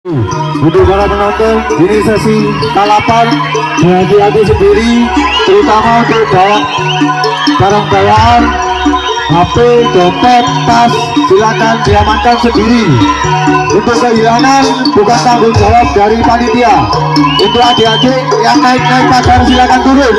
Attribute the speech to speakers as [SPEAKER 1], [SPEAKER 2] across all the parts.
[SPEAKER 1] Untuk para penonton, ini sesi balapan hati-hati sendiri, terutama untuk bawa barang bawaan, HP, dompet, tas, silakan diamankan sendiri. Untuk kehilangan bukan tanggung jawab dari panitia. Untuk adik-adik yang naik-naik pagar silakan turun.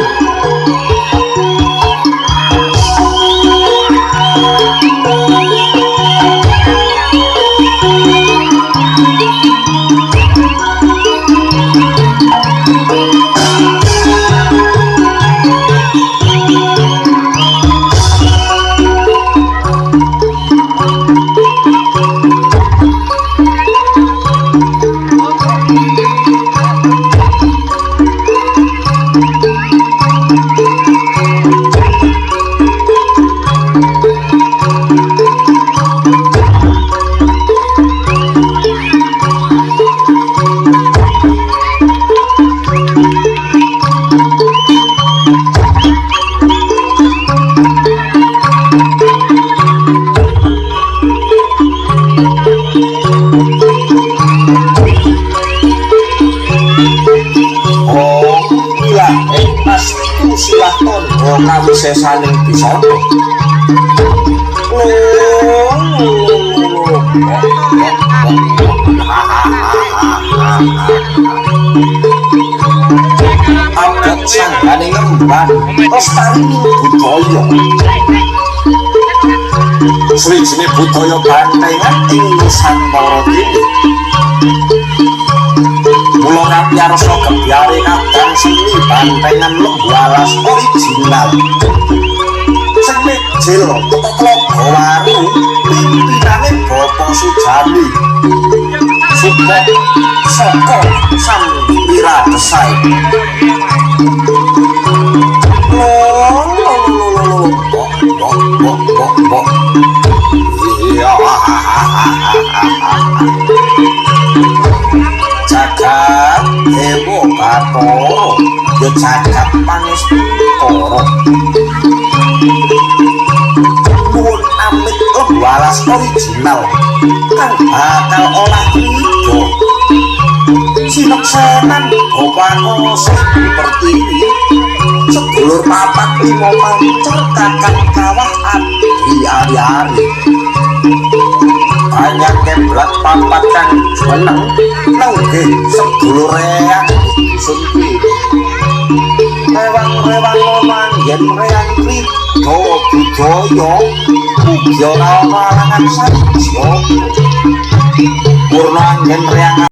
[SPEAKER 2] Kawisesaning bisa abot sanggane ngemban lestaring budaya swijine budaya bantengan ing Nusantara iki mula kapiyarsa gebyare kadang seni bantengan lembalas original seni jil teko waru pimpinane Bapak Sujani support saka Sang Wiradesai jagat dewa Bathara ya jagat pangestukara nuwun amit lembalas original kang bakal olah rido sineksenan Bapakoso Pertiwi sedulur papat lima mancer kakang kawah adi ari-ari banyak keblat papat kang jumeneng nenggih sedulur reang dusun kuwi rewang-rewang manggen reang krida budaya mugi ora ana alangan saja purna anggen reang